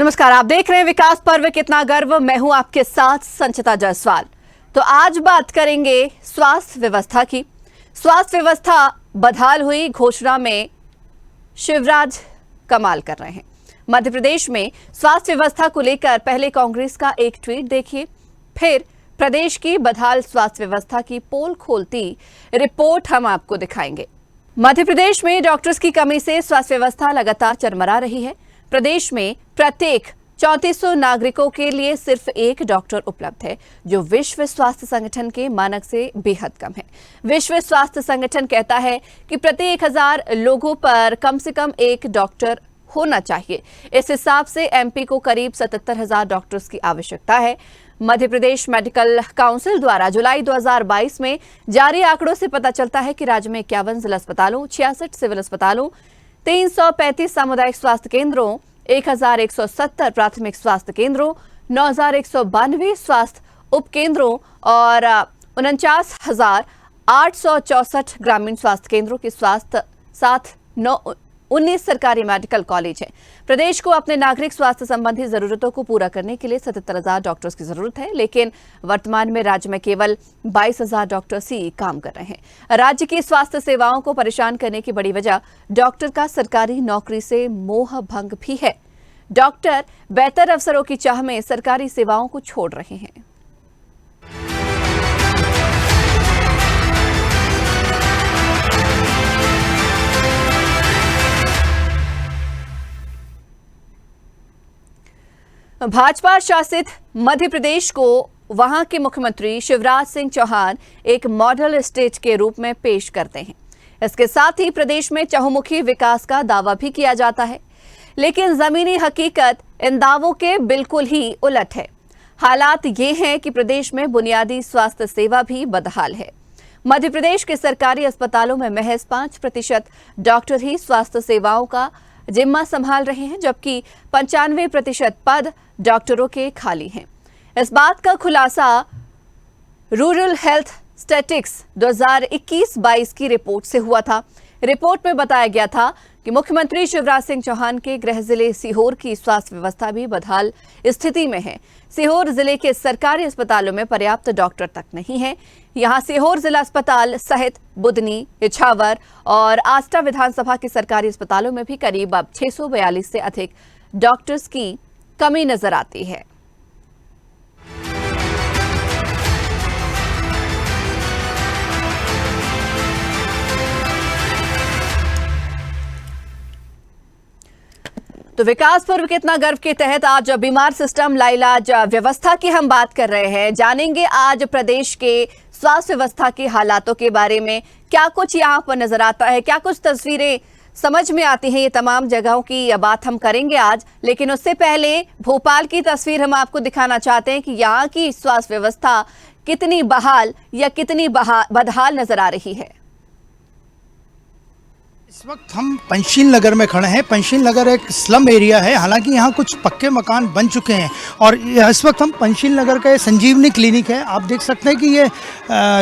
नमस्कार, आप देख रहे हैं विकास पर्व कितना गर्व। मैं हूं आपके साथ संचिता जायसवाल। तो आज बात करेंगे स्वास्थ्य व्यवस्था की। स्वास्थ्य व्यवस्था बदहाल हुई, घोषणा में शिवराज कमाल कर रहे हैं। मध्य प्रदेश में स्वास्थ्य व्यवस्था को लेकर पहले कांग्रेस का एक ट्वीट देखिए, फिर प्रदेश की बदहाल स्वास्थ्य व्यवस्था की पोल खोलती रिपोर्ट हम आपको दिखाएंगे। मध्य प्रदेश में डॉक्टर्स की कमी से स्वास्थ्य व्यवस्था लगातार चरमरा रही है। प्रदेश में प्रत्येक 3400 नागरिकों के लिए सिर्फ एक डॉक्टर उपलब्ध है, जो विश्व स्वास्थ्य संगठन के मानक से बेहद कम है। विश्व स्वास्थ्य संगठन कहता है कि प्रति 1000 लोगों पर कम से कम एक डॉक्टर होना चाहिए। इस हिसाब से एमपी को करीब 77,000 डॉक्टर्स की आवश्यकता है। मध्य प्रदेश मेडिकल काउंसिल द्वारा जुलाई 2022 में जारी आंकड़ों से पता चलता है कि राज्य में 51 जिला अस्पतालों, 66 सिविल अस्पतालों, 335 सामुदायिक स्वास्थ्य केंद्रों, 1170 प्राथमिक स्वास्थ्य केंद्रों, 9192 स्वास्थ्य उपकेंद्रों और 49,864 ग्रामीण स्वास्थ्य केंद्रों के स्वास्थ्य साथ 19 सरकारी मेडिकल कॉलेज हैं। प्रदेश को अपने नागरिक स्वास्थ्य संबंधी जरूरतों को पूरा करने के लिए 77,000 डॉक्टर्स की जरूरत है, लेकिन वर्तमान में राज्य में केवल 22,000 डॉक्टर्स ही काम कर रहे हैं। राज्य की स्वास्थ्य सेवाओं को परेशान करने की बड़ी वजह डॉक्टर का सरकारी नौकरी से मोह भंग भी है। डॉक्टर बेहतर अवसरों की चाह में सरकारी सेवाओं को छोड़ रहे हैं। भाजपा शासित मध्य प्रदेश को वहां के मुख्यमंत्री शिवराज सिंह चौहान एक मॉडल स्टेट के रूप में पेश करते हैं। इसके साथ ही प्रदेश में चहुमुखी विकास का दावा भी किया जाता है, लेकिन जमीनी हकीकत इन दावों के बिल्कुल ही उलट है। हालात ये हैं कि प्रदेश में बुनियादी स्वास्थ्य सेवा भी बदहाल है। मध्य प्रदेश के सरकारी अस्पतालों में महज 5% डॉक्टर ही स्वास्थ्य सेवाओं का जिम्मा संभाल रहे हैं, जबकि 95% पद डॉक्टरों के खाली हैं। इस बात का खुलासा रूरल हेल्थ स्टैटिस्टिक्स 2021-22 की रिपोर्ट से हुआ था। रिपोर्ट में बताया गया था कि मुख्यमंत्री शिवराज सिंह चौहान के गृह जिले सीहोर की स्वास्थ्य व्यवस्था भी बदहाल स्थिति में है। सीहोर जिले के सरकारी अस्पतालों में पर्याप्त डॉक्टर तक नहीं है। यहां सीहोर जिला अस्पताल सहित बुदनी, इछावर और आष्टा विधानसभा के सरकारी अस्पतालों में भी करीब अब 642 से अधिक डॉक्टर्स की कमी नजर आती है। तो विकास पर्व कितना गर्व के तहत आज बीमार सिस्टम लाइलाज व्यवस्था की हम बात कर रहे हैं। जानेंगे आज प्रदेश के स्वास्थ्य व्यवस्था के हालातों के बारे में, क्या कुछ यहाँ पर नजर आता है, क्या कुछ तस्वीरें समझ में आती हैं। ये तमाम जगहों की बात हम करेंगे आज, लेकिन उससे पहले भोपाल की तस्वीर हम आपको दिखाना चाहते हैं कि यहाँ की स्वास्थ्य व्यवस्था कितनी बहाल या कितनी बदहाल नजर आ रही है। इस वक्त हम पंचशील नगर में खड़े हैं। पंचशील नगर एक स्लम एरिया है, हालांकि यहाँ कुछ पक्के मकान बन चुके हैं और इस वक्त हम पंचशील नगर का संजीवनी क्लिनिक है। आप देख सकते हैं कि ये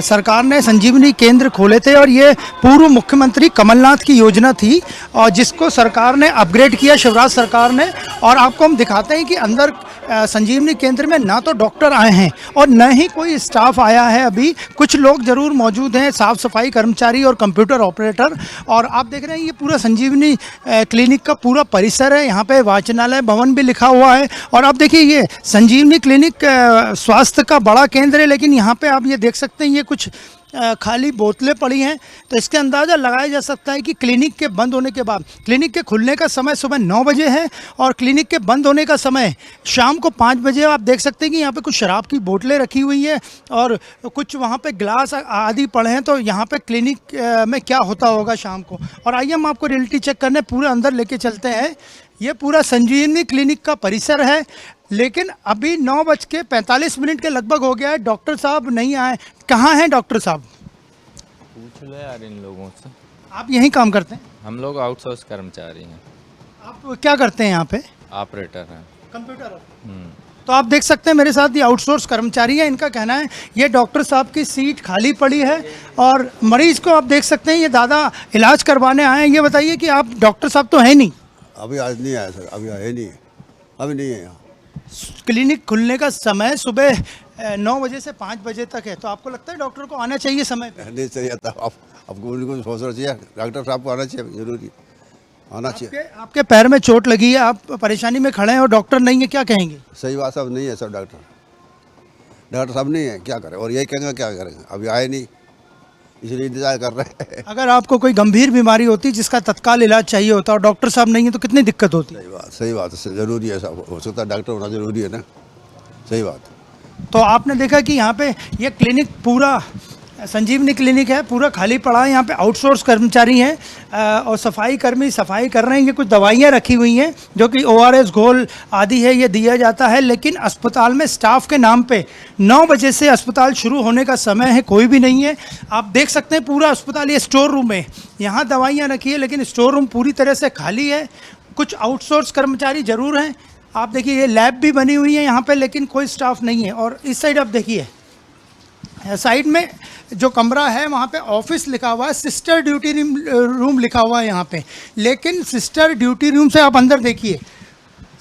सरकार ने संजीवनी केंद्र खोले थे और ये पूर्व मुख्यमंत्री कमलनाथ की योजना थी और जिसको सरकार ने अपग्रेड किया, शिवराज सरकार ने। और आपको हम दिखाते हैं कि अंदर संजीवनी केंद्र में ना तो डॉक्टर आए हैं और न ही कोई स्टाफ आया है। अभी कुछ लोग जरूर मौजूद हैं, साफ सफाई कर्मचारी और कंप्यूटर ऑपरेटर। और आप देख रहे हैं ये पूरा संजीवनी क्लिनिक का पूरा परिसर है। यहाँ पे वाचनालय भवन भी लिखा हुआ है। और आप देखिए ये संजीवनी क्लिनिक स्वास्थ्य का बड़ा केंद्र है, लेकिन यहाँ पे आप ये देख सकते हैं ये कुछ खाली बोतलें पड़ी हैं। तो इसके अंदाज़ा लगाया जा सकता है कि क्लिनिक के बंद होने के बाद, क्लिनिक के खुलने का समय सुबह 9 बजे है और क्लिनिक के बंद होने का समय शाम को 5 बजे। आप देख सकते हैं कि यहाँ पे कुछ शराब की बोतलें रखी हुई हैं और कुछ वहाँ पे ग्लास आदि पड़े हैं। तो यहाँ पे क्लिनिक में क्या होता होगा शाम को। और आइए हम आपको रियलिटी चेक करने पूरे अंदर लेके चलते हैं। ये पूरा संजीवनी क्लिनिक का परिसर है, लेकिन अभी 9:45 के लगभग हो गया है, डॉक्टर साहब नहीं आए। कहाँ हैं डॉक्टर साहब? पूछ लो यार इन लोगों से। आप यहीं काम करते हैं? हम लोग आउटसोर्स कर्मचारी हैं। आप क्या करते हैं यहाँ पे? ऑपरेटर हैं। कंप्यूटर। तो आप देख सकते हैं मेरे साथ ये आउटसोर्स कर्मचारी हैं। इनका कहना है ये डॉक्टर साहब की सीट खाली पड़ी है और मरीज को आप देख सकते हैं ये दादा इलाज करवाने आए हैं। ये बताइए कि आप डॉक्टर साहब तो हैं नहीं? अभी आज नहीं आया सर, अभी आए नहीं। अभी नहीं है यहाँ। क्लिनिक खुलने का समय सुबह 9 बजे से 5 बजे तक है, तो आपको लगता है डॉक्टर को आना चाहिए समय पे? नहीं चाहिए था, आपको उनको सोचना चाहिए, डॉक्टर साहब को आना चाहिए, जरूरी आना चाहिए। आपके पैर में चोट लगी है, आप परेशानी में खड़े हैं और डॉक्टर नहीं है, क्या कहेंगे? सही बात, सब नहीं है, सब डॉक्टर साहब नहीं है, क्या करें, और यही कहेंगे क्या करेंगे, अभी आए नहीं इसलिए इंतजार कर रहे हैं। अगर आपको कोई गंभीर बीमारी होती जिसका तत्काल इलाज चाहिए होता और डॉक्टर साहब नहीं है तो कितनी दिक्कत होती? सही बात जरूरी है, सब हो सकता है, डॉक्टर होना जरूरी है ना, सही बात। तो आपने देखा कि यहाँ पे ये क्लिनिक पूरा संजीवनी क्लिनिक है, पूरा खाली पड़ा है। यहाँ पे आउटसोर्स कर्मचारी हैं और सफाई कर्मी सफाई कर रहे हैं। ये कुछ दवाइयाँ रखी हुई हैं जो कि ORS घोल आदि है, ये दिया जाता है। लेकिन अस्पताल में स्टाफ के नाम पे 9 बजे से अस्पताल शुरू होने का समय है, कोई भी नहीं है। आप देख सकते हैं पूरा अस्पताल, ये स्टोर रूम है, यहाँ दवाइयाँ रखी है लेकिन स्टोर रूम पूरी तरह से खाली है। कुछ आउटसोर्स कर्मचारी ज़रूर हैं। आप देखिए ये लैब भी बनी हुई है यहाँ पे, लेकिन कोई स्टाफ नहीं है। और इस साइड आप देखिए, साइड में जो कमरा है वहाँ पे ऑफिस लिखा हुआ है, सिस्टर ड्यूटी रूम लिखा हुआ है यहाँ पे। लेकिन सिस्टर ड्यूटी रूम से आप अंदर देखिए,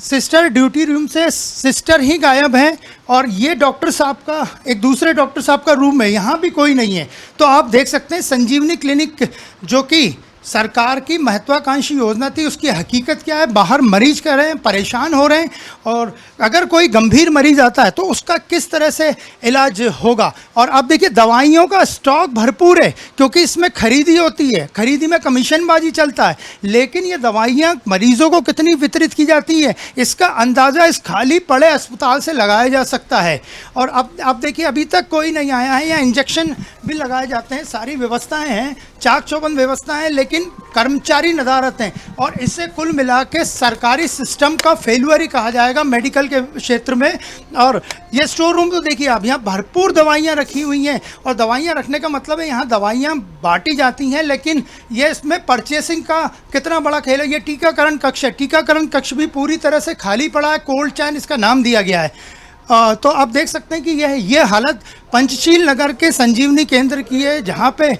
सिस्टर ड्यूटी रूम से सिस्टर ही गायब हैं। और ये डॉक्टर साहब का, एक दूसरे डॉक्टर साहब का रूम है, यहाँ भी कोई नहीं है। तो आप देख सकते हैं संजीवनी क्लिनिक जो कि सरकार की महत्वाकांक्षी योजना थी, उसकी हकीकत क्या है? बाहर मरीज कर रहे हैं, परेशान हो रहे हैं, और अगर कोई गंभीर मरीज आता है तो उसका किस तरह से इलाज होगा। और अब देखिए दवाइयों का स्टॉक भरपूर है, क्योंकि इसमें खरीदी होती है, खरीदी में कमीशनबाजी चलता है। लेकिन ये दवाइयाँ मरीजों को कितनी वितरित की जाती है, इसका अंदाज़ा इस खाली पड़े अस्पताल से लगाया जा सकता है। और अब देखिए अभी तक कोई नहीं आया है। यहाँ इंजेक्शन भी लगाए जाते हैं, सारी व्यवस्थाएँ हैं, चाक चौबंद व्यवस्थाएँ, लेकिन कर्मचारी नदारत हैं। और इसे कुल मिला के सरकारी सिस्टम का फेल्यूर ही कहा जाएगा मेडिकल के क्षेत्र में। और ये स्टोर रूम तो देखिए आप, यहाँ भरपूर दवाइयाँ रखी हुई हैं। और दवाइयाँ रखने का मतलब है यहाँ दवाइयाँ बांटी जाती हैं, लेकिन ये इसमें परचेसिंग का कितना बड़ा खेल है। ये टीकाकरण कक्ष है, टीकाकरण कक्ष भी पूरी तरह से खाली पड़ा है, कोल्ड चैन इसका नाम दिया गया है। तो आप देख सकते हैं कि ये हालत पंचशील नगर के संजीवनी केंद्र की है, जहाँ पे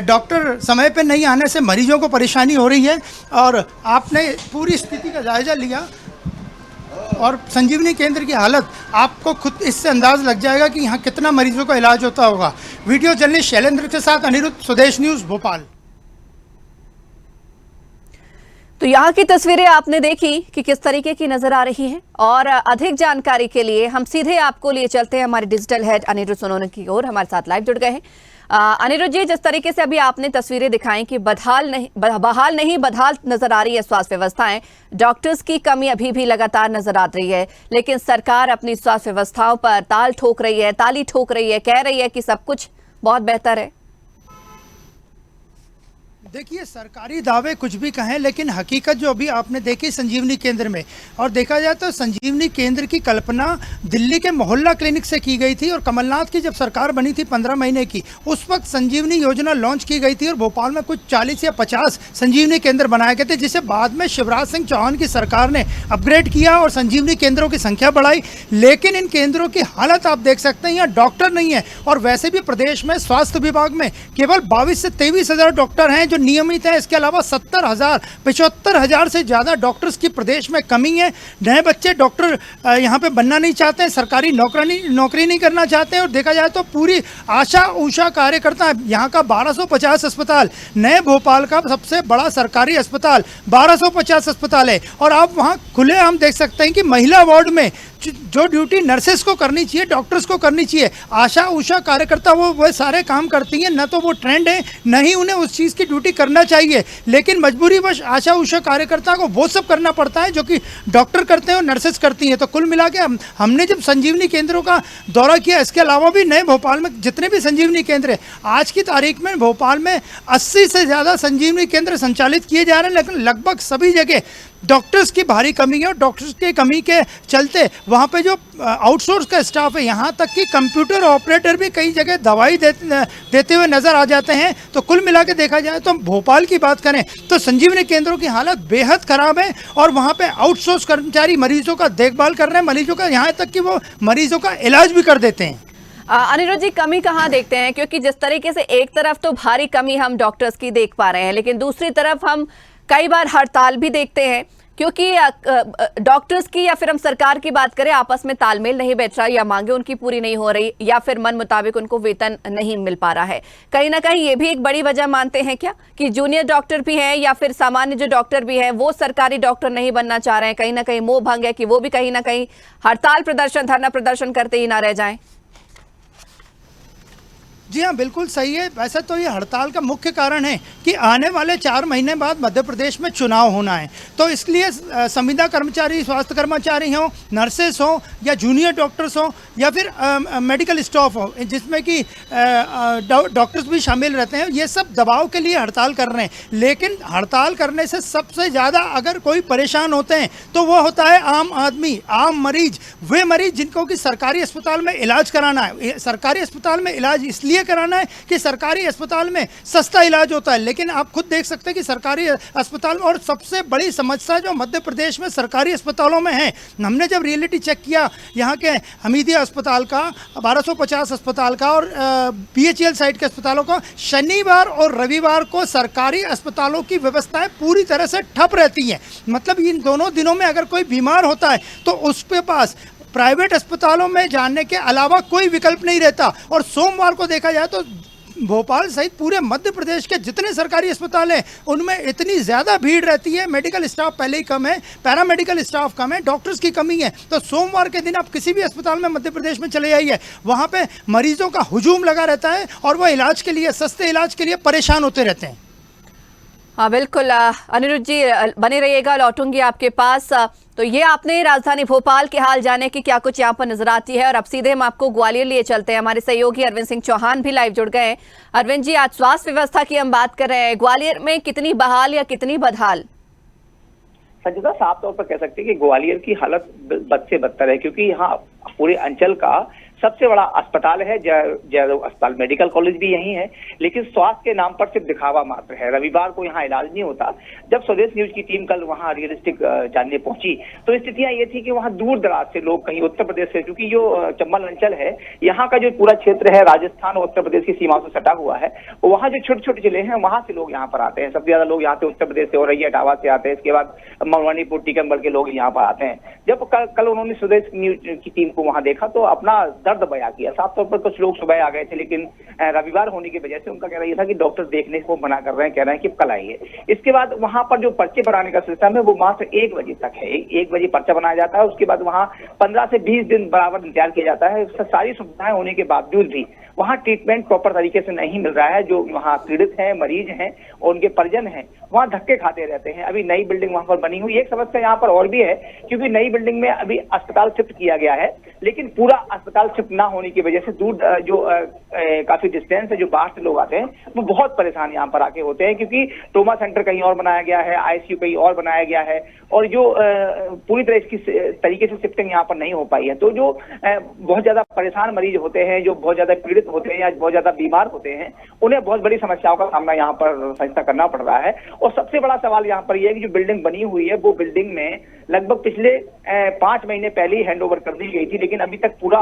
डॉक्टर समय पे नहीं आने से मरीजों को परेशानी हो रही है। और आपने पूरी स्थिति का जायजा लिया और संजीवनी केंद्र की हालत आपको खुद इससे अंदाज लग जाएगा कि यहाँ कितना मरीजों का इलाज होता होगा। वीडियो जर्नलिस्ट शैलेंद्र के साथ अनिरुद्ध, स्वदेश न्यूज़, भोपाल। तो यहाँ की तस्वीरें आपने देखी कि किस तरीके की नजर आ रही हैं। और अधिक जानकारी के लिए हम सीधे आपको लिए चलते हैं हमारे डिजिटल हेड अनिरुद्ध सोनोने की ओर, हमारे साथ लाइव जुड़ गए हैं। अनिरुद्ध जी, जिस तरीके से अभी आपने तस्वीरें दिखाई कि बहाल नहीं बदहाल नजर आ रही है स्वास्थ्य व्यवस्थाएं, डॉक्टर्स की कमी अभी भी लगातार नजर आ रही है, लेकिन सरकार अपनी स्वास्थ्य व्यवस्थाओं पर ताली ठोक रही है, कह रही है कि सब कुछ बहुत बेहतर है। देखिए सरकारी दावे कुछ भी कहें, लेकिन हकीकत जो अभी आपने देखी संजीवनी केंद्र में, और देखा जाए तो संजीवनी केंद्र की कल्पना दिल्ली के मोहल्ला क्लिनिक से की गई थी। और कमलनाथ की जब सरकार बनी थी 15 महीने की, उस वक्त संजीवनी योजना लॉन्च की गई थी और भोपाल में कुछ 40 या 50 संजीवनी केंद्र बनाए गए थे, जिसे बाद में शिवराज सिंह चौहान की सरकार ने अपग्रेड किया और संजीवनी केंद्रों की संख्या बढ़ाई। लेकिन इन केंद्रों की हालत आप देख सकते हैं, यहाँ डॉक्टर नहीं है। और वैसे भी प्रदेश में स्वास्थ्य विभाग में केवल 22 से 23 हज़ार डॉक्टर हैं जो नियमित है। इसके अलावा 75,000 से ज़्यादा डॉक्टर्स की प्रदेश में कमी है। नए बच्चे डॉक्टर यहाँ पे बनना नहीं चाहते हैं, सरकारी नौकरी नहीं करना चाहते हैं। और देखा जाए तो पूरी आशा उषा कार्यकर्ता है। यहाँ का 1250 अस्पताल, नए भोपाल का सबसे बड़ा सरकारी अस्पताल 1250 अस्पताल है। और आप वहाँ खुले हम देख सकते हैं कि महिला वार्ड में जो ड्यूटी नर्सेस को करनी चाहिए, डॉक्टर्स को करनी चाहिए, आशा उषा कार्यकर्ता वो सारे काम करती हैं। न तो वो ट्रेंड है, न ही उन्हें उस चीज़ की ड्यूटी करना चाहिए, लेकिन मजबूरीवश आशा उषा कार्यकर्ता को वो सब करना पड़ता है जो कि डॉक्टर करते हैं और नर्सेस करती हैं। तो कुल मिला के हमने जब संजीवनी केंद्रों का दौरा किया, इसके अलावा भी नए भोपाल में जितने भी संजीवनी केंद्र हैं, आज की तारीख में भोपाल में 80 से ज़्यादा संजीवनी केंद्र संचालित किए जा रहे हैं, लेकिन लगभग सभी जगह डॉक्टर्स की भारी कमी है। और डॉक्टर्स की कमी के चलते वहाँ पे जो आउटसोर्स का स्टाफ है, यहाँ तक कि कंप्यूटर ऑपरेटर भी कई जगह दवाई देते हुए नज़र आ जाते हैं। तो कुल मिला के देखा जाए तो भोपाल की बात करें तो संजीवनी केंद्रों की हालत बेहद ख़राब है। और वहाँ पे आउटसोर्स कर्मचारी मरीजों का देखभाल कर रहे हैं, मरीजों का, यहाँ तक कि वो मरीजों का इलाज भी कर देते हैं। अनिरुद्ध जी, कमी कहाँ देखते हैं? क्योंकि जिस तरीके से एक तरफ तो भारी कमी हम डॉक्टर्स की देख पा रहे हैं, लेकिन दूसरी तरफ हम कई बार हड़ताल भी देखते हैं, क्योंकि डॉक्टर्स की या फिर हम सरकार की बात करें, आपस में तालमेल नहीं बैठ रहा, या मांगे उनकी पूरी नहीं हो रही, या फिर मन मुताबिक उनको वेतन नहीं मिल पा रहा है। कहीं ना कहीं ये भी एक बड़ी वजह मानते हैं क्या कि जूनियर डॉक्टर भी हैं या फिर सामान्य जो डॉक्टर भी हैं वो सरकारी डॉक्टर नहीं बनना चाह रहे हैं, कहीं ना कहीं मोह भंग है कि वो भी कहीं ना कहीं हड़ताल प्रदर्शन, धरना प्रदर्शन करते ही ना रह जाएं? जी हाँ, बिल्कुल सही है। वैसे तो ये हड़ताल का मुख्य कारण है कि आने वाले 4 महीने बाद मध्य प्रदेश में चुनाव होना है, तो इसलिए संविदा कर्मचारी, स्वास्थ्य कर्मचारी हों, नर्सेस हों या जूनियर डॉक्टर्स हों या फिर मेडिकल स्टाफ हो, जिसमें कि डॉक्टर्स भी शामिल रहते हैं, ये सब दबाव के लिए हड़ताल कर रहे हैं। लेकिन हड़ताल करने से सबसे ज़्यादा अगर कोई परेशान होते हैं तो वो होता है आम आदमी, आम मरीज, वे मरीज जिनको कि सरकारी अस्पताल में इलाज कराना है। सरकारी अस्पताल में इलाज इसलिए कराना है कि सरकारी अस्पताल में सस्ता इलाज होता है, लेकिन आप खुद देख सकते हैं कि सरकारी अस्पताल, और सबसे बड़ी समस्या जो मध्य प्रदेश में सरकारी अस्पतालों में है, हमने जब रियलिटी चेक किया यहाँ के हमीदिया अस्पताल का, 1250 अस्पताल का और BHEL साइड के अस्पतालों का, शनिवार और रविवार को सरकारी अस्पतालों की व्यवस्थाएं पूरी तरह से ठप रहती हैं। मतलब इन दोनों दिनों में अगर कोई बीमार होता है तो उसके पास प्राइवेट अस्पतालों में जाने के अलावा कोई विकल्प नहीं रहता। और सोमवार को देखा जाए तो भोपाल सहित पूरे मध्य प्रदेश के जितने सरकारी अस्पताल हैं उनमें इतनी ज़्यादा भीड़ रहती है, मेडिकल स्टाफ पहले ही कम है, पैरामेडिकल स्टाफ कम है, डॉक्टर्स की कमी है। तो सोमवार के दिन आप किसी भी अस्पताल में मध्य प्रदेश में चले जाइए, वहाँ पे मरीजों का हुजूम लगा रहता है और वो इलाज के लिए, सस्ते इलाज के लिए परेशान होते रहते हैं। हाँ बिल्कुल, अनिरुद्ध जी बने रहिएगा, लौटूंगी आपके पास। तो ये आपने राजधानी भोपाल के हाल जाने की क्या कुछ यहाँ पर नजर आती है। और अब सीधे हम आपको ग्वालियर लिए चलते हैं, हमारे सहयोगी अरविंद सिंह चौहान भी लाइव जुड़ गए हैं। अरविंद जी, आज स्वास्थ्य व्यवस्था की हम बात कर रहे हैं, ग्वालियर में कितनी बहाल या कितनी बदहाल? संजिता, साफ तौर पर कह सकते हैं कि ग्वालियर की हालत बद से बदतर है, क्योंकि यहाँ पूरे अंचल का सबसे बड़ा अस्पताल है जयदेव अस्पताल, मेडिकल कॉलेज भी यही है, लेकिन स्वास्थ्य के नाम पर सिर्फ दिखावा मात्र है। रविवार को यहाँ इलाज नहीं होता। जब स्वदेश न्यूज की टीम कल वहाँ रियलिस्टिक जानने पहुंची तो स्थितियां ये थी कि वहाँ दूर दराज से लोग, कहीं उत्तर प्रदेश से, क्योंकि जो चंबल अंचल है यहाँ का जो पूरा क्षेत्र है राजस्थान और उत्तर प्रदेश की सीमाओं से सटा हुआ है, वहाँ जो छोटे छोटे जिले हैं वहाँ से लोग यहाँ पर आते हैं। सबसे ज्यादा लोग यहाँ से उत्तर प्रदेश से, औरैया, इटावा से आते हैं। इसके बाद मणिपुर, टीकमगढ़ के लोग यहाँ पर आते हैं। जब कल उन्होंने स्वदेश न्यूज की टीम को वहाँ देखा तो अपना दर्द बयां किया। साफ तौर पर कुछ लोग सुबह आ गए थे, लेकिन रविवार होने की वजह से उनका कहना यह था कि डॉक्टर देखने को मना कर रहे हैं, कह रहे हैं कि कल आइए। इसके बाद वहां पर जो पर्चे बनाने का सिस्टम है वो मात्र 1 बजे तक है। 1 बजे पर्चा बनाया जाता है, उसके बाद वहां 15 से 20 दिन बराबर इंतजार किया जाता है। सारी सुविधाएं होने के बावजूद भी वहाँ ट्रीटमेंट प्रॉपर तरीके से नहीं मिल रहा है। जो वहाँ पीड़ित हैं, मरीज हैं और उनके परिजन हैं, वहाँ धक्के खाते रहते हैं। अभी नई बिल्डिंग वहाँ पर बनी हुई, एक समस्या यहाँ पर और भी है, क्योंकि नई बिल्डिंग में अभी अस्पताल शिफ्ट किया गया है, लेकिन पूरा अस्पताल शिफ्ट ना होने की वजह से दूर जो काफी डिस्टेंस है, जो बाहर से लोग आते हैं वो बहुत परेशान यहाँ पर आके होते हैं, क्योंकि ट्रोमा सेंटर कहीं और बनाया गया है, ICU कहीं और बनाया गया है, और जो पूरी तरह इसकी तरीके से शिफ्टिंग यहाँ पर नहीं हो पाई है। तो जो बहुत ज्यादा परेशान मरीज होते हैं, जो बहुत ज्यादा पीड़ित होते हैं या बहुत ज्यादा बीमार होते हैं, उन्हें बहुत बड़ी समस्याओं का सामना यहाँ पर संस्था करना पड़ रहा है। और सबसे बड़ा सवाल यहाँ पर यह है कि जो बिल्डिंग बनी हुई है वो बिल्डिंग में लगभग पिछले 5 महीने पहले ही हैंड ओवर कर दी गई थी, लेकिन अभी तक पूरा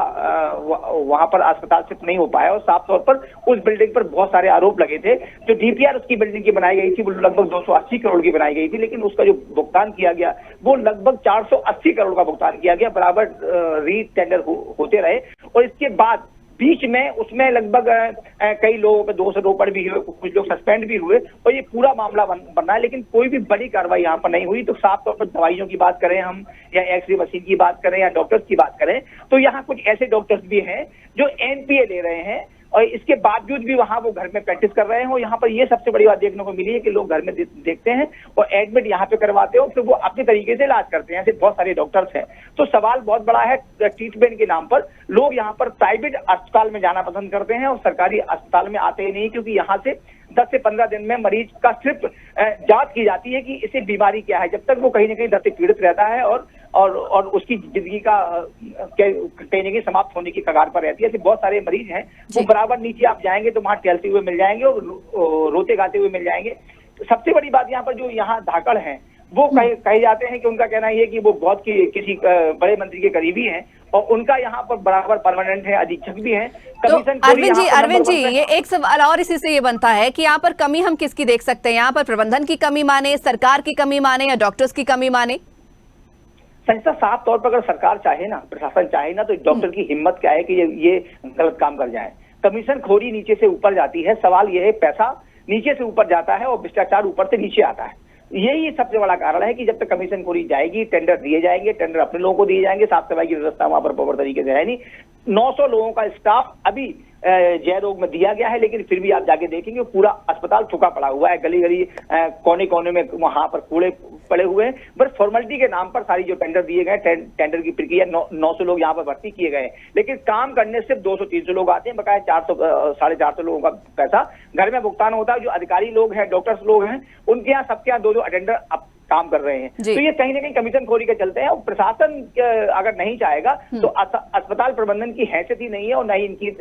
वहां पर अस्पताल शिफ्ट नहीं हो पाया। और साफ तौर पर उस बिल्डिंग पर बहुत सारे आरोप लगे थे। जो DPR उसकी बिल्डिंग की बनाई गई थी वो लगभग 280 करोड़ की बनाई गई थी, लेकिन उसका जो भुगतान किया गया वो लगभग 480 करोड़ का भुगतान किया गया, बराबर रीटेंडर होते रहे। और इसके बाद बीच में उसमें लगभग कई लोगों पे दोषारोपण भी हुए, कुछ लोग सस्पेंड भी हुए, और ये पूरा मामला बन रहा है, लेकिन कोई भी बड़ी कार्रवाई यहाँ पर नहीं हुई। तो साफ तौर पर दवाइयों की बात करें हम, या एक्सरे मशीन की बात करें, या डॉक्टर्स की बात करें, तो यहाँ कुछ ऐसे डॉक्टर्स भी हैं जो NPA ले रहे हैं और इसके बावजूद भी वहां वो घर में प्रैक्टिस कर रहे हैं। और यहाँ पर ये सबसे बड़ी बात देखने को मिली है कि लोग घर में देखते हैं और एडमिट यहाँ पे करवाते हैं, और फिर वो अपने तरीके से इलाज करते हैं। ऐसे बहुत सारे डॉक्टर्स हैं। तो सवाल बहुत बड़ा है, ट्रीटमेंट के नाम पर लोग यहाँ पर प्राइवेट अस्पताल में जाना पसंद करते हैं और सरकारी अस्पताल में आते ही नहीं, क्योंकि यहाँ से 10 से 15 दिन में मरीज का सिर्फ जांच की जाती है कि इसे बीमारी क्या है। जब तक वो कहीं ना कहीं दर्द से पीड़ित रहता है और उसकी जिंदगी का कहीं ना कहीं समाप्त होने की कगार पर रहती है। ऐसे बहुत सारे मरीज हैं, वो बराबर नीचे आप जाएंगे तो वहां टहलते हुए मिल जाएंगे और रोते गाते हुए मिल जाएंगे। सबसे बड़ी बात यहाँ पर जो यहाँ धाकड़ हैं वो कहे जाते हैं कि उनका कहना ये कि वो बहुत किसी बड़े मंत्री के करीबी हैं और उनका यहाँ पर बराबर परमानेंट है, अधीक्षक भी हैं। तो अरविंद जी ये एक सवाल और इसी से ये बनता है कि यहाँ पर कमी हम किसकी देख सकते हैं? यहाँ पर प्रबंधन की कमी माने, सरकार की कमी माने, या डॉक्टर्स की कमी माने? संस्था साफ तौर पर अगर सरकार चाहे ना, प्रशासन चाहे ना, तो डॉक्टर की हिम्मत क्या है कि ये गलत काम कर जाए। कमीशन खोरी नीचे से ऊपर जाती है, सवाल यह है पैसा नीचे से ऊपर जाता है और भ्रष्टाचार ऊपर से नीचे आता है। यही सबसे बड़ा कारण है कि जब तक कमीशन खोरी जाएगी, टेंडर दिए जाएंगे, टेंडर अपने लोगों को दिए जाएंगे, साफ सफाई की व्यवस्था वहां पर प्रॉपर तरीके से है नहीं। 900 लोगों का स्टाफ अभी जय रोग में दिया गया है, लेकिन फिर भी आप जाके देखेंगे पूरा अस्पताल थुका पड़ा हुआ है, गली गली कोने कोने में वहां पर कूड़े पड़े हुए हैं। बस फॉर्मेलिटी के नाम पर सारी जो टेंडर दिए गए, टेंडर की प्रक्रिया 900 लोग यहाँ पर भर्ती किए गए, लेकिन काम करने सिर्फ 200-300 लोग आते हैं, बकाया 400-450 लोगों का पैसा घर में भुगतान होता है। जो अधिकारी लोग हैं, डॉक्टर्स लोग हैं, उनके यहाँ सबके यहाँ 2-2 अटेंडर अब काम कर रहे हैं। तो ये कहीं ना कहीं कमीशन खोरी के चलते हैं। और प्रशासन अगर नहीं चाहेगा तो अस्पताल प्रबंधन की हैसियत ही नहीं है और न ही इनकी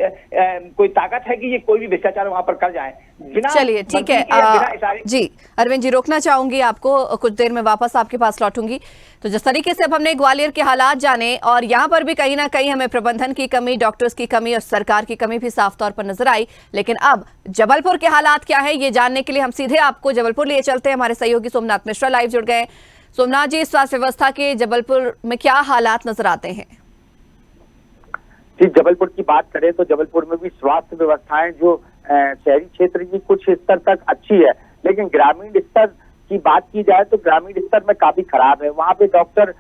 कोई ताकत है कि ये कोई भी भ्रष्टाचार वहां पर कर जाए बिना। चलिए ठीक है जी अरविंद जी, रोकना चाहूंगी आपको, कुछ देर में वापस आपके पास लौटूंगी। तो जिस तरीके से अब हमने ग्वालियर के हालात जाने और यहाँ पर भी कहीं ना कहीं हमें प्रबंधन की कमी, डॉक्टर्स की कमी और सरकार की कमी भी साफ तौर पर नजर आई, लेकिन अब जबलपुर के हालात क्या है ये जानने के लिए हम सीधे आपको जबलपुर लिए चलते हैं। हमारे सहयोगी सोमनाथ मिश्रा लाइव जुड़ गए। सोमनाथ जी, स्वास्थ्य व्यवस्था के जबलपुर में क्या हालात नजर आते हैं? जी, जबलपुर की बात करें तो जबलपुर में भी स्वास्थ्य व्यवस्थाएं जो शहरी क्षेत्र की कुछ स्तर तक अच्छी है, लेकिन ग्रामीण स्तर की बात की जाए तो ग्रामीण स्तर में काफी खराब है। वहाँ पे डॉक्टर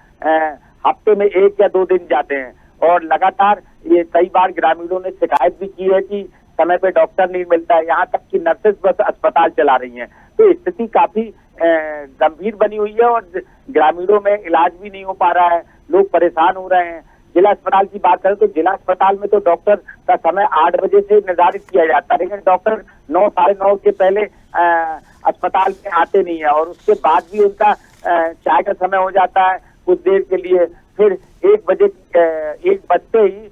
हफ्ते में 1 या 2 दिन जाते हैं और लगातार ये कई बार ग्रामीणों ने शिकायत भी की है कि समय पे डॉक्टर नहीं मिलता है, यहाँ तक कि नर्सेस बस अस्पताल चला रही हैं। तो स्थिति काफी गंभीर बनी हुई है और ग्रामीणों में इलाज भी नहीं हो पा रहा है, लोग परेशान हो रहे हैं। जिला अस्पताल की बात करें तो जिला अस्पताल में तो डॉक्टर का समय 8 बजे से निर्धारित किया जाता है, लेकिन डॉक्टर 9, साढ़े 9 के पहले अस्पताल में आते नहीं है और उसके बाद भी उनका चाय का समय हो जाता है कुछ देर के लिए। फिर 1 बजते ही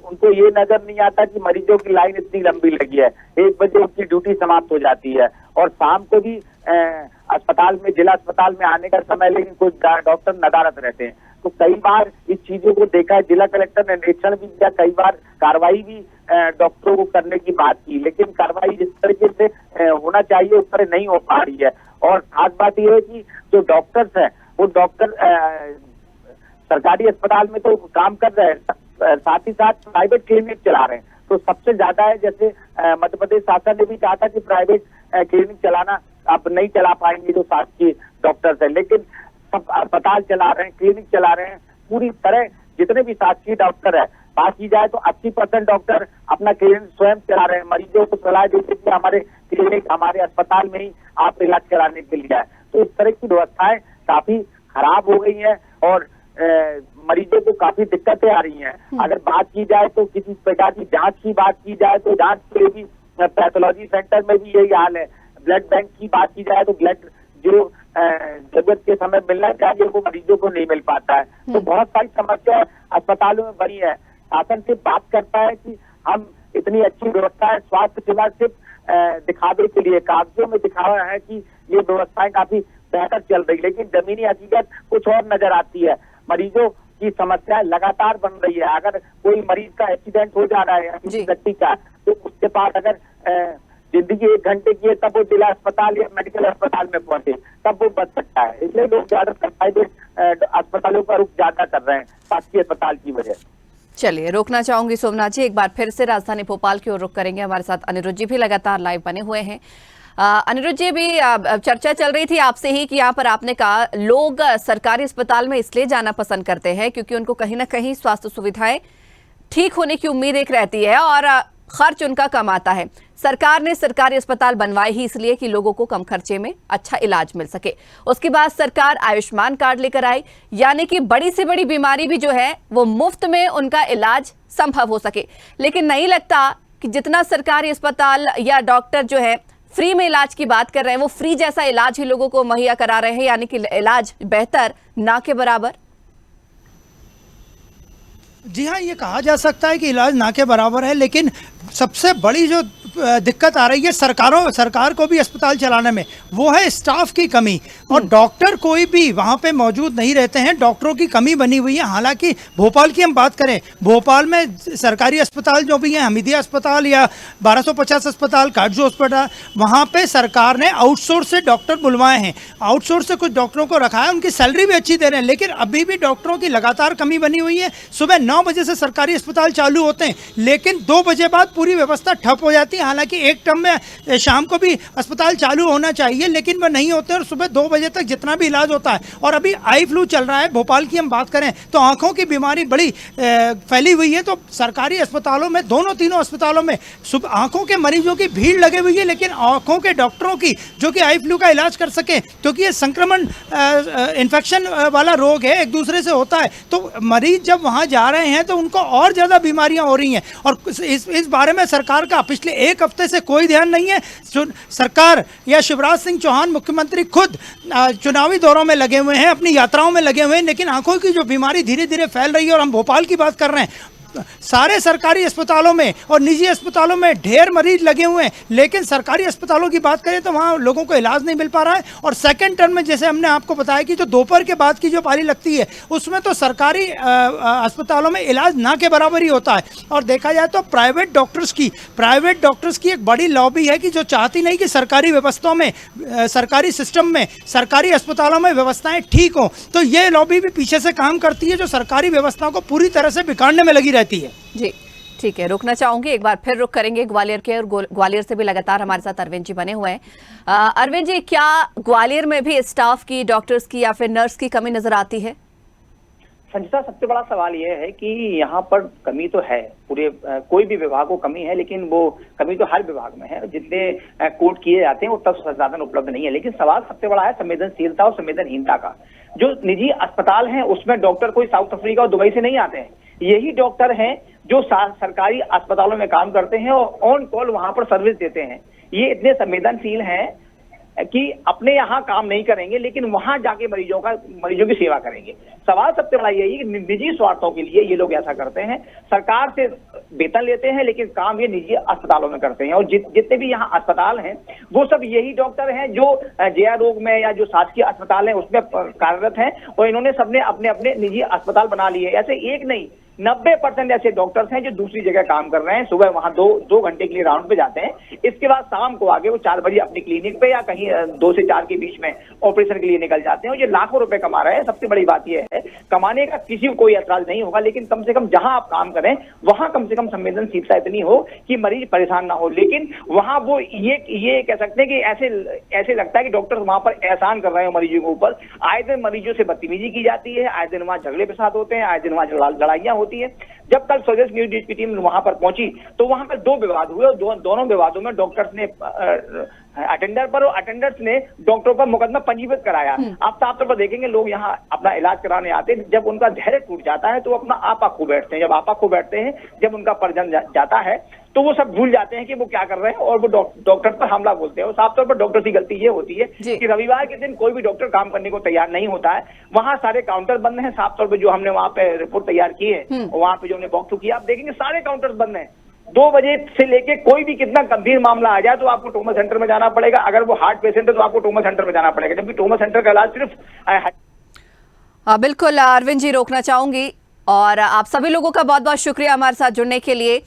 उनको ये नजर नहीं आता कि मरीजों की लाइन इतनी लंबी लगी है। 1 बजे उनकी ड्यूटी समाप्त हो जाती है और शाम को भी अस्पताल में, जिला अस्पताल में आने का समय, लेकिन कुछ डॉक्टर नदारत रहते हैं। तो कई बार इस चीजों को देखा है, जिला कलेक्टर ने निरीक्षण भी किया, कई बार कार्रवाई भी डॉक्टरों को करने की बात की, लेकिन कार्रवाई जिस तरीके से होना चाहिए उस तरह नहीं हो पा रही है। और खास बात यह है कि जो डॉक्टर्स हैं वो डॉक्टर सरकारी अस्पताल में तो काम कर रहे हैं, साथ ही साथ प्राइवेट क्लिनिक चला रहे हैं। तो सबसे ज्यादा है, जैसे मध्य प्रदेश शासन ने भी कहा था कि प्राइवेट क्लिनिक चलाना अब नहीं चला पाएंगे जो शासकीय डॉक्टर्स है, लेकिन सब अस्पताल चला रहे हैं, क्लिनिक चला रहे हैं पूरी तरह। जितने भी शासकीय डॉक्टर है, बात की जाए तो 80% डॉक्टर अपना क्लिनिक स्वयं चला रहे हैं, मरीजों को सलाह देते कि हमारे क्लिनिक, हमारे अस्पताल में ही आप इलाज कराने के लिए आए। तो इस तरह की व्यवस्थाएं काफी खराब हो गई हैं और मरीजों को काफी दिक्कतें आ रही हैं। अगर बात की जाए तो किसी प्रकार की जांच की बात की जाए तो जांच के लिए भी पैथोलॉजी सेंटर में भी यही हाल है। ब्लड बैंक की बात की जाए तो ब्लड जो जरूरत के समय मिलना चाहिए वो मरीजों को नहीं मिल पाता है। तो बहुत सारी समस्या अस्पतालों में बनी है। शासन से बात करता है कि हम इतनी अच्छी व्यवस्था है, स्वास्थ्य सेवा सिर्फ दिखावे के लिए, कागजों में दिखावा है कि ये व्यवस्थाएं काफी बेहतर चल रही, लेकिन जमीनी हकीकत कुछ और नजर आती है। मरीजों की समस्या लगातार बन रही है। अगर कोई मरीज का एक्सीडेंट हो जा रहा है किसी व्यक्ति का, तो उसके पास अगर जिंदगी 1 घंटे की है तब वो जिला अस्पताल या मेडिकल अस्पताल में पहुंचे तब वो बच सकता है। इसलिए लोग ज्यादातर प्राइवेट अस्पतालों का रुख ज्यादा कर रहे हैं शासकीय अस्पताल की वजह। चलिए, रोकना चाहूंगी सोमनाथ जी, एक बार फिर से राजधानी भोपाल की ओर रुख करेंगे। हमारे साथ अनिरुद्ध जी भी लगातार लाइव बने हुए हैं। अनिरुद्ध जी, भी चर्चा चल रही थी आपसे ही कि यहाँ पर आपने कहा लोग सरकारी अस्पताल में इसलिए जाना पसंद करते हैं क्योंकि उनको कहीं ना कहीं स्वास्थ्य सुविधाएं ठीक होने की उम्मीद एक रहती है और खर्च उनका कम आता है। सरकार ने सरकारी अस्पताल बनवाए ही इसलिए कि लोगों को कम खर्चे में अच्छा इलाज मिल सके। उसके बाद सरकार आयुष्मान कार्ड लेकर आई, यानी कि बड़ी से बड़ी बीमारी भी जो है वो मुफ्त में उनका इलाज संभव हो सके। लेकिन नहीं लगता कि जितना सरकारी अस्पताल या डॉक्टर जो है फ्री में इलाज की बात कर रहे हैं, वो फ्री जैसा इलाज ही लोगों को मुहैया करा रहे हैं, यानी कि इलाज बेहतर ना के बराबर। जी हाँ, ये कहा जा सकता है कि इलाज ना के बराबर है, लेकिन सबसे बड़ी जो दिक्कत आ रही है सरकार को भी अस्पताल चलाने में, वो है स्टाफ की कमी। और डॉक्टर कोई भी वहाँ पे मौजूद नहीं रहते हैं, डॉक्टरों की कमी बनी हुई है। हालांकि भोपाल की हम बात करें, भोपाल में सरकारी अस्पताल जो भी हैं, हमीदिया अस्पताल या 1250 अस्पताल, काटजू अस्पताल, वहाँ पे सरकार ने आउटसोर्स से डॉक्टर बुलवाए हैं, आउटसोर्स से कुछ डॉक्टरों को रखा है, उनकी सैलरी भी अच्छी दे रहे हैं, लेकिन अभी भी डॉक्टरों की लगातार कमी बनी हुई है। सुबह 9 बजे से सरकारी अस्पताल चालू होते हैं, लेकिन 2 बजे बाद पूरी व्यवस्था ठप हो जाती है। हालांकि एक टर्म में शाम को भी अस्पताल चालू होना चाहिए, लेकिन वह नहीं होते और सुबह 2 बजे तक जितना भी इलाज होता है। और अभी आई फ्लू चल रहा है, भोपाल की हम बात करें तो आंखों की बीमारी बड़ी फैली हुई है, तो सरकारी अस्पतालों में, तीनों अस्पतालों में सुबह आंखों के मरीजों की भीड़ लगी हुई है, लेकिन आंखों के डॉक्टरों की जो कि आई फ्लू का इलाज कर सके, क्योंकि ये संक्रमण इन्फेक्शन वाला रोग है, एक दूसरे से होता है, तो मरीज जब वहाँ जा रहे हैं तो उनको और ज़्यादा बीमारियां हो रही हैं। और इस बारे में सरकार का पिछले 1 हफ्ते से कोई ध्यान नहीं है। सरकार या शिवराज सिंह चौहान मुख्यमंत्री खुद चुनावी दौरों में लगे हुए हैं, अपनी यात्राओं में लगे हुए हैं, लेकिन आंखों की जो बीमारी धीरे धीरे फैल रही है, और हम भोपाल की बात कर रहे हैं, सारे सरकारी अस्पतालों में और निजी अस्पतालों में ढेर मरीज लगे हुए हैं, लेकिन सरकारी अस्पतालों की बात करें तो वहाँ लोगों को इलाज नहीं मिल पा रहा है। और सेकंड टर्म में, जैसे हमने आपको बताया कि जो दोपहर के बाद की जो पारी लगती है, उसमें तो सरकारी अस्पतालों में इलाज ना के बराबर ही होता है। और देखा जाए तो प्राइवेट डॉक्टर्स की एक बड़ी लॉबी है कि जो चाहती नहीं कि सरकारी व्यवस्थाओं में, सरकारी सिस्टम में, सरकारी अस्पतालों में व्यवस्थाएं ठीक हो, तो ये लॉबी भी पीछे से काम करती है, जो सरकारी व्यवस्थाओं को पूरी तरह से बिगाड़ने में लगी रहती है। जी ठीक है, रुकना चाहूंगी, एक बार फिर रुक करेंगे ग्वालियर के, और ग्वालियर से भी लगातार हमारे साथ अरविंद जी बने हुए हैं। अरविंद जी, क्या ग्वालियर में भी स्टाफ की, डॉक्टर्स की या फिर नर्स की कमी नजर आती है? संचिता, सबसे बड़ा सवाल यह है कि यहाँ पर कमी तो है, पूरे कोई भी विभाग को कमी है, लेकिन वो कमी तो हर विभाग में है। जितने कोर्ट किए जाते हैं उतना संसाधन उपलब्ध नहीं है, लेकिन सवाल सबसे बड़ा है संवेदनशीलता और संवेदनहीनता का। जो निजी अस्पताल हैं उसमें डॉक्टर कोई साउथ अफ्रीका और दुबई से नहीं आते हैं, यही डॉक्टर हैं जो सरकारी अस्पतालों में काम करते हैं और ऑन कॉल वहां पर सर्विस देते हैं। ये इतने संवेदनशील हैं कि अपने यहाँ काम नहीं करेंगे, लेकिन वहां जाके मरीजों की सेवा करेंगे। सवाल सबसे बड़ा यही है कि निजी स्वार्थों के लिए ये लोग ऐसा करते हैं, सरकार से वेतन लेते हैं, लेकिन काम ये निजी अस्पतालों में करते हैं। और जितने भी यहाँ अस्पताल हैं वो सब यही डॉक्टर हैं जो जया रोग में या जो शासकीय अस्पताल है उसमें कार्यरत हैं, और इन्होंने सबने अपने अपने निजी अस्पताल बना लिए। ऐसे एक नहीं, 90% ऐसे डॉक्टर्स हैं जो दूसरी जगह काम कर रहे हैं। सुबह वहां 2 घंटे के लिए राउंड पे जाते हैं, इसके बाद शाम को आगे वो 4 बजे अपनी क्लिनिक पे या कहीं 2 से 4 के बीच में ऑपरेशन के लिए निकल जाते हैं, और ये लाखों रुपए कमा रहे हैं। सबसे बड़ी बात यह है, कमाने का किसी को कोई ऐतराज नहीं होगा, लेकिन कम से कम जहां आप काम करें वहां कम से कम संवेदनशीलता इतनी हो कि मरीज परेशान ना हो। लेकिन वहां वो ये कह सकते हैं कि ऐसे लगता है कि डॉक्टर वहां पर एहसान कर रहे हैं मरीजों के ऊपर। आए दिन मरीजों से बदतमीजी की जाती है, आए दिन वहां झगड़े फसाद होते हैं, आए दिन वहां लड़ाइयां होती है। जब कल स्वदेश न्यूज की टीम वहां पर पहुंची तो वहां पर 2 विवाद हुए, और दोनों विवादों में डॉक्टर्स ने अटेंडर पर और अटेंडर्स ने डॉक्टरों पर मुकदमा पंजीबद्ध कराया। आप साफ तौर पर देखेंगे लोग यहाँ अपना इलाज कराने आते हैं, जब उनका धैर्य टूट जाता है तो अपना आपा खो बैठते हैं। जब आपा खो बैठते हैं, जब उनका परिजन जाता है, तो वो सब भूल जाते हैं कि वो क्या कर रहे हैं और वो डॉक्टर पर हमला बोलते हैं। और साफ तौर पर डॉक्टर की गलती ये होती है कि रविवार के दिन कोई भी डॉक्टर काम करने को तैयार नहीं होता है। वहां सारे काउंटर बंद हैं। साफ तौर पर जो हमने वहां पे रिपोर्ट तैयार की है, वहां पे जो हमने वॉक थ्रू किया, आप देखेंगे सारे काउंटर्स बंद हैं। 2 बजे से लेके कोई भी कितना गंभीर मामला आ जाए तो आपको ट्रॉमा सेंटर में जाना पड़ेगा। अगर वो हार्ट पेशेंट है तो आपको ट्रॉमा सेंटर में जाना पड़ेगा, जबकि ट्रॉमा सेंटर का इलाज सिर्फ बिल्कुल अरविंद जी, रोकना चाहूंगी, और आप सभी लोगों का बहुत बहुत शुक्रिया हमारे साथ जुड़ने के लिए।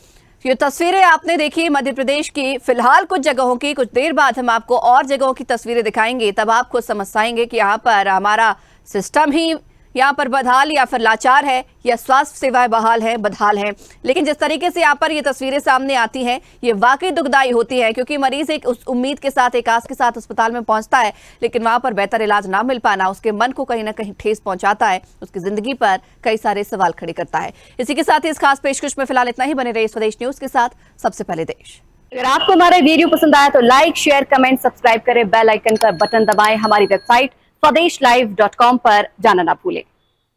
ये तस्वीरें आपने देखी मध्य प्रदेश की, फिलहाल कुछ जगहों की, कुछ देर बाद हम आपको और जगहों की तस्वीरें दिखाएंगे, तब आप खुद समझ पाएंगे कि यहाँ पर हमारा सिस्टम ही यहाँ पर बदहाल या फिर लाचार है, या स्वास्थ्य सेवाएं बदहाल है। लेकिन जिस तरीके से यहाँ पर ये तस्वीरें सामने आती हैं, ये वाकई दुखदाई होती है, क्योंकि मरीज एक उस उम्मीद के साथ, एक आस के साथ अस्पताल में पहुंचता है, लेकिन वहां पर बेहतर इलाज ना मिल पाना उसके मन को कहीं ना कहीं ठेस पहुंचाता है, उसकी जिंदगी पर कई सारे सवाल खड़े करता है। इसी के साथ इस खास पेशकश में फिलहाल इतना ही। बने रहिए स्वदेश न्यूज के साथ, सबसे पहले देश। अगर आपको हमारा वीडियो पसंद आया तो लाइक, शेयर, कमेंट, सब्सक्राइब करें, बेल आइकन का बटन दबाएं, हमारी वेबसाइट swdeshlive.com पर जाना ना भूलें।